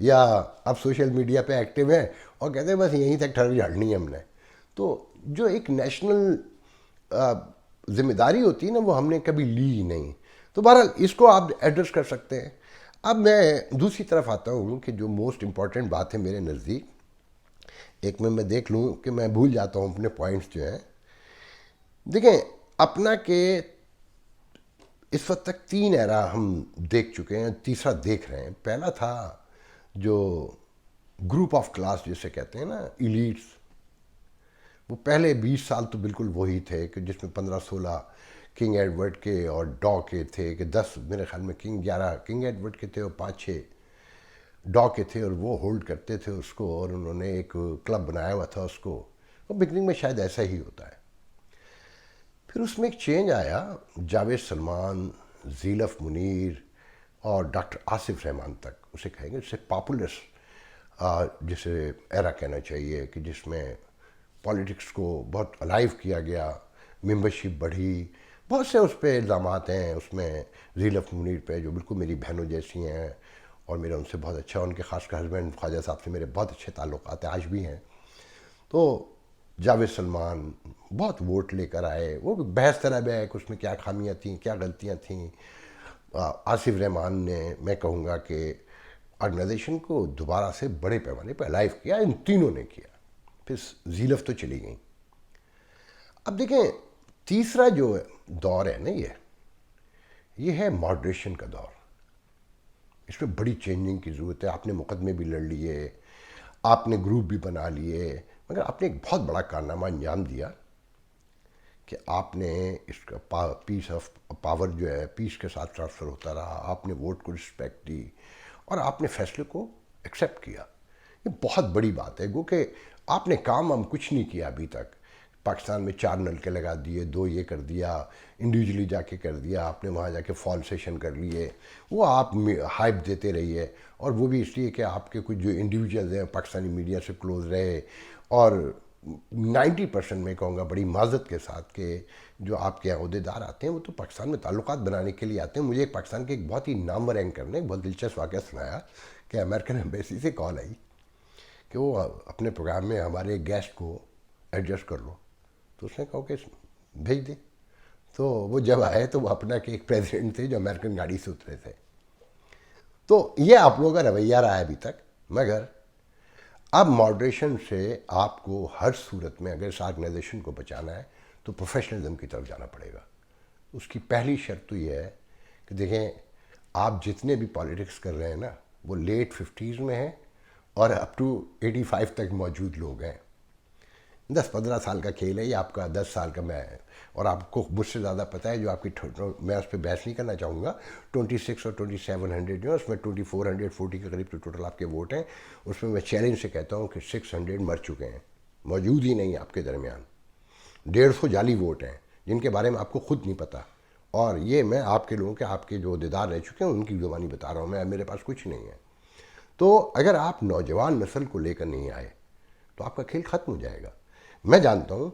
یا اب social media پہ ایکٹیو ہیں اور کہتے ہیں بس یہیں تک ٹھہر جھاڑنی ہے ہم نے. تو جو ایک نیشنل ذمہ داری ہوتی ہے نا وہ ہم نے کبھی لی ہی نہیں. تو بہرحال اس کو آپ ایڈریس کر سکتے ہیں. اب میں دوسری طرف آتا ہوں کہ جو موسٹ امپورٹنٹ بات ہے میرے نزدیک، ایک میں دیکھ لوں کہ میں بھول جاتا ہوں اپنے پوائنٹس جو ہیں. دیکھیں اپنا کہ اس وقت تک 3 ایرا ہم دیکھ چکے ہیں، تیسرا دیکھ رہے ہیں. پہلا تھا جو گروپ آف کلاس جسے کہتے ہیں نا، ایلیٹس. وہ پہلے 20 سال تو بالکل وہی تھے کہ جس میں 15-16 کنگ ایڈورڈ کے اور ڈا کے تھے، کہ 10 میرے خیال میں 11 کنگ ایڈورڈ کے تھے اور 5-6 ڈا کے تھے، اور وہ ہولڈ کرتے تھے اس کو، اور انہوں نے ایک کلب بنایا ہوا تھا اس کو. اور بگننگ میں شاید ایسا ہی ہوتا ہے. پھر اس میں ایک چینج آیا، جاوید سلمان، زیلف منیر اور ڈاکٹر آصف رحمان تک، اسے کہیں گے اسے پاپولسٹ جسے ایرا کہنا چاہیے، کہ جس میں پالیٹکس کو بہت الائیو کیا گیا، ممبرشپ بڑھی. بہت سے اس پہ الزامات ہیں اس میں زیلف منیر پہ، جو بالکل میری بہنوں جیسی ہیں اور میرا ان سے بہت اچھا، ان کے خاص کر ہسبینڈ خواجہ صاحب سے میرے بہت اچھے تعلقات ہیں، آج بھی ہیں. تو جاوید سلمان بہت ووٹ لے کر آئے، وہ بحث طلب ہے کہ اس میں کیا خامیاں تھیں، کیا غلطیاں تھیں. آصف رحمان نے، میں کہوں گا کہ آرگنائزیشن کو دوبارہ سے بڑے پیمانے پہ الائیو کیا. ان تینوں نے کیا. پھر زیلف تو چلی گئیں. اب دیکھیں تیسرا جو دور ہے نا، یہ ہے ماڈریشن کا دور. اس میں بڑی چینجنگ کی ضرورت ہے. آپ نے مقدمے بھی لڑ لیے، آپ نے گروپ بھی بنا لیے، مگر آپ نے ایک بہت بڑا کارنامہ انجام دیا کہ آپ نے اس کا پیس آف پاور جو ہے پیس کے ساتھ ٹرانسفر ہوتا رہا. آپ نے ووٹ کو رسپیکٹ دی اور آپ نے فیصلے کو ایکسیپٹ کیا. یہ بہت بڑی بات ہے. گو کہ آپ نے کام ہم کچھ نہیں کیا ابھی تک. پاکستان میں 4 نلکے لگا دیے، 2 یہ کر دیا، انڈیویجلی جا کے کر دیا آپ نے، وہاں جا کے فال سیشن کر لیے. وہ آپ ہائپ دیتے رہیے، اور وہ بھی اس لیے کہ آپ کے کچھ جو انڈیویجولز ہیں پاکستانی میڈیا سے کلوز رہے. اور 90% میں کہوں گا بڑی معذرت کے ساتھ کہ جو آپ کے عہدیدار آتے ہیں وہ تو پاکستان میں تعلقات بنانے کے لیے آتے ہیں. مجھے ایک پاکستان کے ایک بہت ہی نامور اینکر نے ایک بہت دلچسپ واقعہ سنایا کہ امریکن ایمبیسی سے کال آئی کہ وہ اپنے پروگرام میں ہمارے گیسٹ کو ایڈجسٹ کر لو. تو اس نے کہا کہ بھیج دیں. تو وہ جب آئے تو وہ اپنا کہ ایک پریزیڈنٹ تھے جو امریکن گاڑی سے اترے تھے. تو یہ آپ لوگوں کا رویہ رہا ہے ابھی تک. مگر اب ماڈریشن سے آپ کو ہر صورت میں اگر اس آرگنائزیشن کو بچانا ہے تو پروفیشنلزم کی طرف جانا پڑے گا. اس کی پہلی شرط تو یہ ہے کہ دیکھیں آپ جتنے بھی پالیٹکس کر رہے ہیں نا وہ لیٹ 50s میں ہیں اور اپ ٹو 85 تک موجود لوگ ہیں. 10-15 سال کا کھیل ہے یہ آپ کا، 10 سال کا میں، اور آپ کو مجھ سے زیادہ پتہ ہے جو آپ کی، میں اس پہ بحث نہیں کرنا چاہوں گا. 26 اور 2700 جو ہے اس میں 2440 کے قریب ٹوٹل آپ کے ووٹ ہیں. اس میں چیلنج سے کہتا ہوں کہ 600 مر چکے ہیں، موجود ہی نہیں آپ کے درمیان. 150 جعلی ووٹ ہیں جن کے بارے میں آپ کو خود نہیں پتہ. اور یہ میں آپ کے لوگوں کے، آپ کے جو عہدیدار رہ چکے ہیں ان کی زبانی بتا رہا ہوں، میں میرے پاس کچھ نہیں ہے. تو اگر آپ نوجوان نسل کو لے کر نہیں آئے تو آپ کا کھیل ختم ہو جائے گا. میں جانتا ہوں،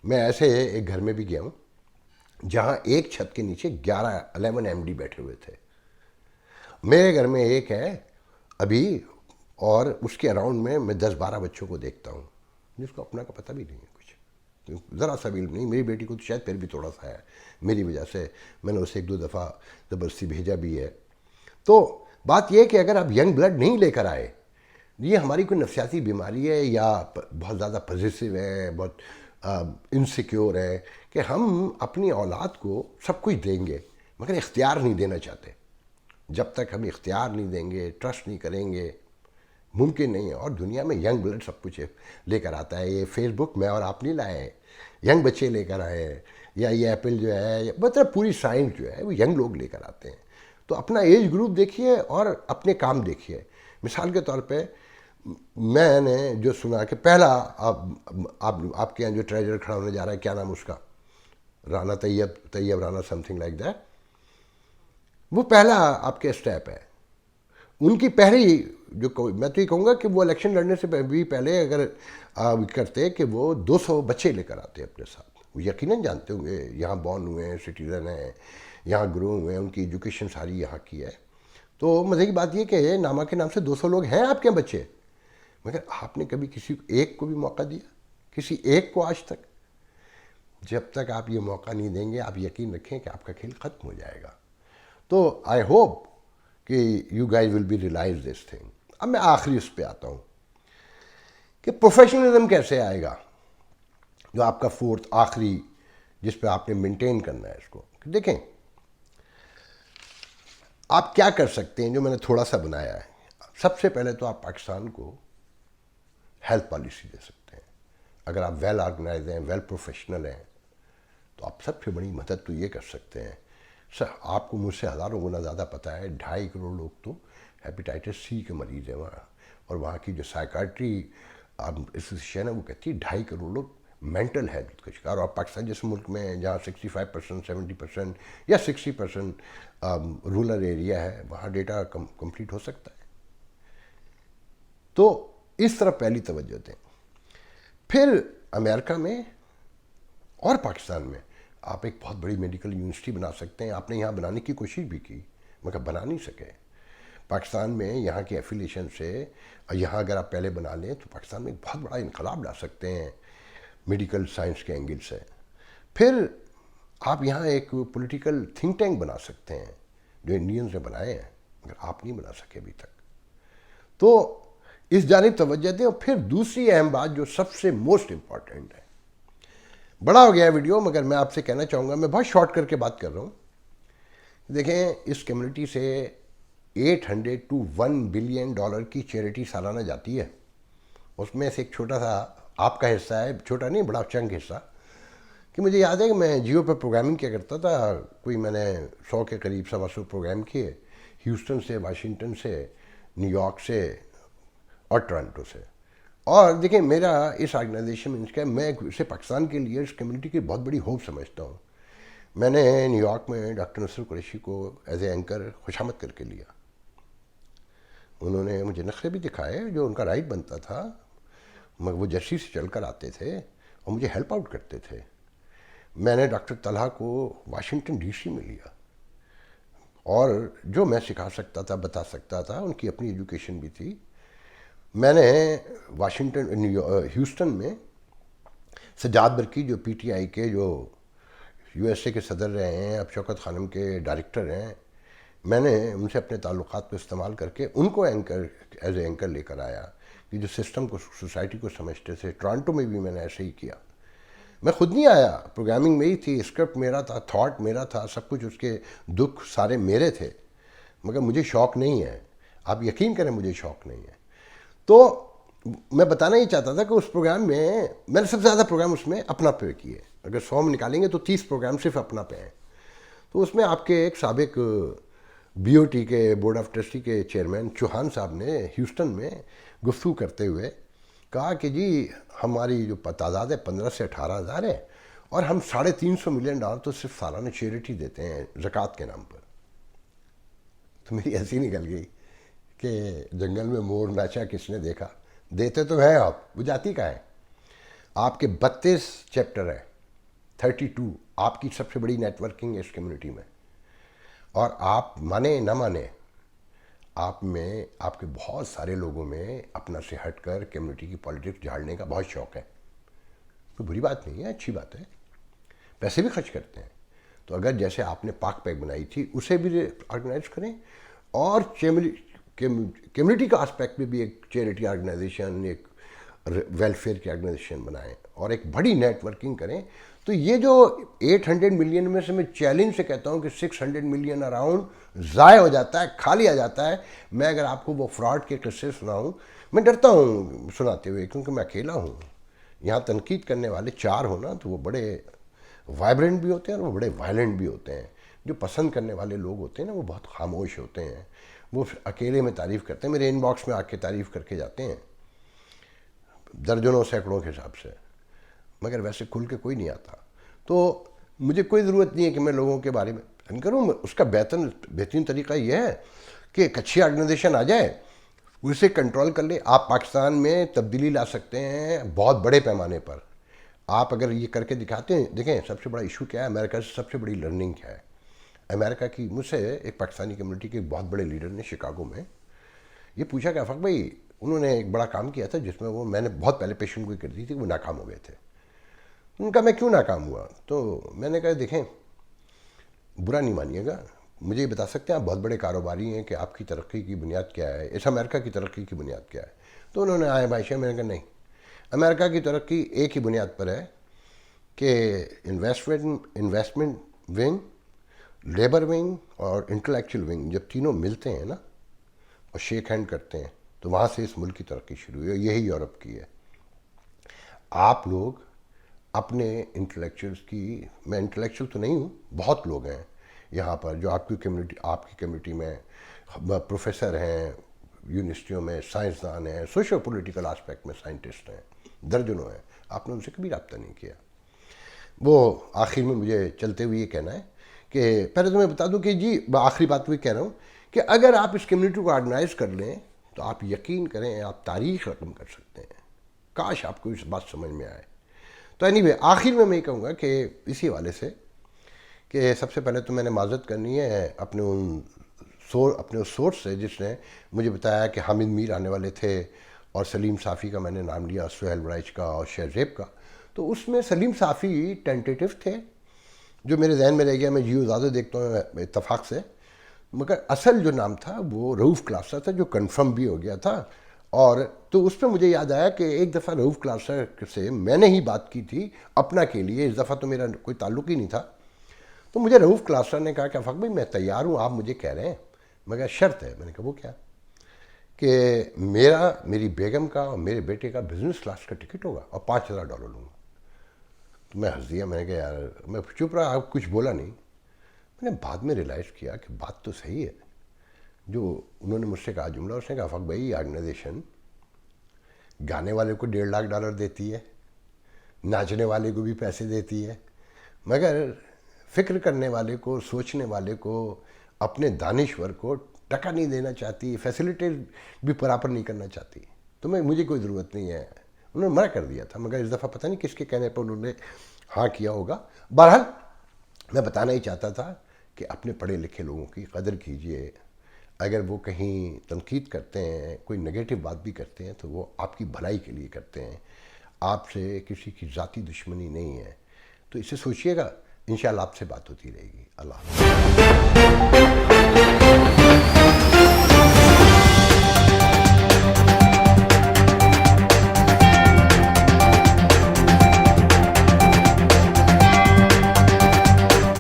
میں ایسے ایک گھر میں بھی گیا ہوں جہاں ایک چھت کے نیچے 11 ایم ڈی بیٹھے ہوئے تھے. میرے گھر میں ایک ہے ابھی، اور اس کے اراؤنڈ میں 10-12 بچوں کو دیکھتا ہوں جس کو اپنا کا پتہ بھی نہیں ہے، کچھ ذرا سا بھی نہیں. میری بیٹی کو تو شاید پھر بھی تھوڑا سا ہے، میری وجہ سے میں نے اسے 1-2 دفعہ زبردستی بھیجا بھی ہے. تو بات یہ کہ اگر آپ ینگ بلڈ نہیں لے کر آئے، یہ ہماری کوئی نفسیاتی بیماری ہے یا بہت زیادہ پوزیسو ہے، بہت انسیکیور ہے کہ ہم اپنی اولاد کو سب کچھ دیں گے مگر اختیار نہیں دینا چاہتے. جب تک ہم اختیار نہیں دیں گے، ٹرسٹ نہیں کریں گے، ممکن نہیں ہے. اور دنیا میں ینگ بلڈ سب کچھ لے کر آتا ہے. یہ فیس بک میں اور آپ نہیں لائے ہیں، ینگ بچے لے کر آئے ہیں. یا یہ ایپل جو ہے، مطلب پوری سائنس جو ہے وہ ینگ لوگ لے کر آتے ہیں. تو اپنا ایج گروپ دیکھیے اور اپنے کام دیکھیے. مثال کے طور پہ میں نے جو سنا کہ پہلا آپ کے یہاں جو ٹریجر کھڑا ہونے جا رہا ہے، کیا نام اس کا، Rana Tayyab Rana something like that, وہ پہلا آپ کے اسٹیپ ہے. ان کی پہلی جو، میں تو یہ کہوں گا کہ وہ الیکشن لڑنے سے بھی پہلے اگر کرتے کہ وہ 200 بچے لے کر آتے اپنے ساتھ. وہ یقیناً جانتے ہوں گے، یہاں بورن ہوئے ہیں، سٹیزن ہیں، یہاں گرو ہوئے ہیں، ان کی ایجوکیشن ساری یہاں کی ہے. تو مزے کی بات یہ کہ ناما کے نام سے 200 لوگ ہیں آپ کے بچے، مگر آپ نے کبھی کسی ایک کو بھی موقع دیا؟ کسی ایک کو آج تک؟ جب تک آپ یہ موقع نہیں دیں گے، آپ یقین رکھیں کہ آپ کا کھیل ختم ہو جائے گا. تو آئی ہوپ کہ you guys will be realize this thing. اب میں آخری اس پہ آتا ہوں کہ پروفیشنلزم کیسے آئے گا، جو آپ کا فورتھ آخری جس پہ آپ نے مینٹین کرنا ہے اس کو. دیکھیں آپ کیا کر سکتے ہیں، جو میں نے تھوڑا سا بنایا ہے. سب سے پہلے تو آپ پاکستان کو ہیلتھ پالیسی دے سکتے ہیں. اگر آپ ویل آرگنائز ہیں، ویل پروفیشنل ہیں، تو آپ سب سے بڑی مدد تو یہ کر سکتے ہیں. سر آپ کو مجھ سے ہزاروں گنا زیادہ پتہ ہے، 2.5 کروڑ لوگ تو ہیپیٹائٹس سی کے مریض ہیں وہاں، اور وہاں کی جو سائیکارٹری ایسوسیشن ہے وہ کہتی ہے 2.5 کروڑ لوگ مینٹل ہیلتھ کا شکار. اور پاکستان جیسے ملک میں جہاں 65%، 70% یا 60% رورل ایریا ہے، وہاں ڈیٹا کمپلیٹ ہو سکتا ہے. تو اس طرح پہلی توجہ دیں. پھر امریکہ میں اور پاکستان میں آپ ایک بہت بڑی میڈیکل یونیورسٹی بنا سکتے ہیں. آپ نے یہاں بنانے کی کوشش بھی کی مگر بنا نہیں سکے. پاکستان میں یہاں کے ایفیلیشن سے یہاں اگر آپ پہلے بنا لیں تو پاکستان میں ایک بہت بڑا انقلاب لا سکتے ہیں میڈیکل سائنس کے اینگل سے. پھر آپ یہاں ایک پولیٹیکل تھنک ٹینک بنا سکتے ہیں جو انڈینز نے بنائے ہیں مگر آپ نہیں بنا سکے ابھی تک. تو اس جانب توجہ دیں. اور پھر دوسری اہم بات جو سب سے موسٹ امپورٹنٹ ہے، بڑا ہو گیا ویڈیو مگر میں آپ سے کہنا چاہوں گا، میں بہت شارٹ کر کے بات کر رہا ہوں. دیکھیں اس کمیونٹی سے 800 to 1 بلین ڈالر کی چیریٹی سالانہ جاتی ہے. اس میں سے ایک چھوٹا سا آپ کا حصہ ہے، چھوٹا نہیں بڑا چنک حصہ. کہ مجھے یاد ہے کہ میں جیو پہ پروگرامنگ کیا کرتا تھا، کوئی میں نے 100 کے قریب 125 پروگرام کیے، ہیوسٹن سے، واشنگٹن سے، نیو یارک سے اور ٹورنٹو سے. اور دیکھیں میرا اس آرگنائزیشن میں میں اسے پاکستان کے لیے اس کمیونٹی کی بہت بڑی ہوپ سمجھتا ہوں. میں نے نیو یارک میں ڈاکٹر نصر قریشی کو ایز اے اینکر خوشامد کر کے لیا. انہوں نے مجھے نقشے بھی دکھائے جو ان کا رائٹ بنتا تھا، مگر وہ جرسی سے چل کر آتے تھے اور مجھے ہیلپ آؤٹ کرتے تھے. میں نے ڈاکٹر طلحہ کو واشنگٹن ڈی سی میں لیا اور جو میں سکھا سکتا تھا بتا سکتا تھا، ان کی اپنی ایجوکیشن بھی تھی. میں نے ہیوسٹن میں سجاد برکی جو پی ٹی آئی کے جو یو ایس اے کے صدر رہے ہیں، اب شوکت خانم کے ڈائریکٹر ہیں، میں نے ان سے اپنے تعلقات کو استعمال کر کے ان کو اینکر ایز اے اینکر لے کر آیا کہ جو سسٹم کو سوسائٹی کو سمجھتے تھے. ٹورانٹو میں بھی میں نے ایسے ہی کیا. میں خود نہیں آیا، پروگرامنگ میری تھی، اسکرپٹ میرا تھا، تھاٹ میرا تھا، سب کچھ اس کے دکھ سارے میرے تھے مگر مجھے شوق نہیں ہے. آپ یقین کریں مجھے شوق نہیں ہے. تو میں بتانا یہ چاہتا تھا کہ اس پروگرام میں نے سب سے زیادہ پروگرام اس میں اپنا پہ کیے. اگر 100 میں نکالیں گے تو 30 پروگرام صرف اپنا پہ ہیں. تو اس میں آپ کے ایک سابق بی او ٹی کے بورڈ آف ٹرسٹی کے چیئرمین چوہان صاحب نے ہیوسٹن میں گفتگو کرتے ہوئے کہا کہ جی ہماری جو تعداد ہے 15 سے 18,000 ہے اور ہم $350 ملین تو صرف سالانہ چیریٹی دیتے ہیں زکوٰۃ کے نام پر. تو میری ایسی نکل گئی کہ جنگل میں مور ناچا کس نے دیکھا. دیتے تو ہیں آپ، وہ جاتی کا ہے. آپ کے 32 چیپٹر ہیں، 32. آپ کی سب سے بڑی نیٹ ورکنگ ہے اس کمیونٹی میں. اور آپ مانے نہ مانے آپ میں، آپ کے بہت سارے لوگوں میں اپنا سے ہٹ کر کمیونٹی کی پالیٹکس جھاڑنے کا بہت شوق ہے. کوئی بری بات نہیں ہے، اچھی بات ہے. پیسے بھی خرچ کرتے ہیں. تو اگر جیسے آپ نے پاک پیک بنائی تھی اسے بھی آرگنائز کریں اور کمیونٹی کا آسپیکٹ میں بھی ایک چیریٹی آرگنائزیشن، ایک ویلفیئر کی آرگنائزیشن بنائیں اور ایک بڑی نیٹ ورکنگ کریں. تو یہ جو 800 ملین میں سے میں چیلنج سے کہتا ہوں کہ 600 ملین اراؤنڈ ضائع ہو جاتا ہے، کھا لیا جاتا ہے. میں اگر آپ کو وہ فراڈ کے قصے سناؤں، میں ڈرتا ہوں سناتے ہوئے کیونکہ میں اکیلا ہوں. یہاں تنقید کرنے والے 4 ہونا تو وہ بڑے وائبرنٹ بھی ہوتے ہیں اور وہ بڑے وائلنٹ بھی ہوتے ہیں. جو پسند کرنے والے لوگ ہوتے ہیں نا وہ بہت خاموش ہوتے ہیں، وہ اکیلے میں تعریف کرتے ہیں، میرے ان باکس میں آ کے تعریف کر کے جاتے ہیں درجنوں سینکڑوں کے حساب سے، مگر ویسے کھل کے کوئی نہیں آتا. تو مجھے کوئی ضرورت نہیں ہے کہ میں لوگوں کے بارے میں کروں. اس کا بہترین طریقہ یہ ہے کہ ایک اچھی آرگنائزیشن آ جائے، اسے کنٹرول کر لے. آپ پاکستان میں تبدیلی لا سکتے ہیں بہت بڑے پیمانے پر. آپ اگر یہ کر کے دکھاتے ہیں، دیکھیں سب سے بڑا ایشو کیا ہے امریکہ سے، سب سے بڑی لرننگ کیا ہے. امریکہ کی مجھ سے ایک پاکستانی کمیونٹی کے بہت بڑے لیڈر نے شکاگو میں یہ پوچھا کہ آفاق بھائی انہوں نے ایک بڑا کام کیا تھا جس میں وہ میں نے بہت پہلے پیشن گوئی کر دی تھی، وہ ناکام ہو گئے تھے. ان کا میں کیوں ناکام ہوا؟ تو میں نے کہا دیکھیں برا نہیں مانیے گا، مجھے یہ بتا سکتے ہیں آپ بہت بڑے کاروباری ہیں کہ آپ کی ترقی کی بنیاد کیا ہے، اس امریکہ کی ترقی کی بنیاد کیا ہے؟ تو انہوں نے آئے بادشاہ، میں نے کہا نہیں، امریکہ کی ترقی ایک ہی بنیاد پر ہے کہ انویسٹمنٹ ونگ، لیبر ونگ اور انٹلیکچوئل ونگ جب تینوں ملتے ہیں نا اور شیک ہینڈ کرتے ہیں تو وہاں سے اس ملک کی ترقی شروع ہوئی، یہی یورپ کی ہے. آپ لوگ اپنے انٹلیکچوئلس کی، میں انٹلیکچوئل تو نہیں ہوں، بہت لوگ ہیں یہاں پر جو آپ کی کمیونٹی میں پروفیسر ہیں، یونیورسٹیوں میں سائنسدان ہیں، سوشو پولیٹیکل آسپیکٹ میں سائنٹسٹ ہیں، درجنوں ہیں، آپ نے ان سے کبھی رابطہ نہیں کیا. وہ آخر میں مجھے چلتے ہوئے یہ کہنا ہے کہ پہلے تو میں بتا دوں کہ جی آخری بات بھی کہہ رہا ہوں کہ اگر آپ اس کمیونٹی کو آرگنائز کر لیں تو آپ یقین کریں آپ تاریخ رقم کر سکتے ہیں. کاش آپ کو اس بات سمجھ میں آئے. تو اینی آخر میں یہ کہوں گا کہ اسی حوالے سے کہ سب سے پہلے تو میں نے معذرت کرنی ہے اپنے اس سورس سے جس نے مجھے بتایا کہ حامد میر آنے والے تھے اور سلیم صافی کا میں نے نام لیا، سہیل ورائچ کا اور شہزیب کا. تو اس میں سلیم صافی ٹینٹیٹیو تھے جو میرے ذہن میں رہ گیا، میں جیو زیادہ دیکھتا ہوں اتفاق سے، مگر اصل جو نام تھا وہ رؤوف کلاسا تھا جو کنفرم بھی ہو گیا تھا. اور تو اس پہ مجھے یاد آیا کہ ایک دفعہ رؤوف کلاسا سے میں نے ہی بات کی تھی اپنا کے لیے، اس دفعہ تو میرا کوئی تعلق ہی نہیں تھا. تو مجھے رؤوف کلاسا نے کہا کہ آفاق بھائی میں تیار ہوں، آپ مجھے کہہ رہے ہیں مگر شرط ہے. میں نے کہا وہ کیا؟ کہ میری بیگم کا اور میرے بیٹے کا بزنس کلاس کا ٹکٹ ہوگا اور $5,000 لوں گا. تو میں ہنس دیا، میں نے کہا یار، میں چپ رہا، آپ کچھ بولا نہیں. میں نے بعد میں ریلائز کیا کہ بات تو صحیح ہے. جو انہوں نے مجھ سے کہا جملہ، اس نے کہا آفاق بھائی آرگنائزیشن گانے والے کو $1.5 lakh دیتی ہے، ناچنے والے کو بھی پیسے دیتی ہے، مگر فکر کرنے والے کو، سوچنے والے کو، اپنے دانشور کو ٹکا نہیں دینا چاہتی، فیسیلیٹیٹ بھی پراپر نہیں کرنا چاہتی. تو مجھے کوئی ضرورت نہیں ہے، انہوں نے منع کر دیا تھا. مگر اس دفعہ پتہ نہیں کس کے کہنے پر انہوں نے ہاں کیا ہوگا. بہرحال میں بتانا ہی چاہتا تھا کہ اپنے پڑھے لکھے لوگوں کی قدر کیجئے. اگر وہ کہیں تنقید کرتے ہیں، کوئی نگیٹو بات بھی کرتے ہیں تو وہ آپ کی بھلائی کے لیے کرتے ہیں، آپ سے کسی کی ذاتی دشمنی نہیں ہے. تو اسے سوچئے گا، انشاءاللہ آپ سے بات ہوتی رہے گی. اللہ حافظ.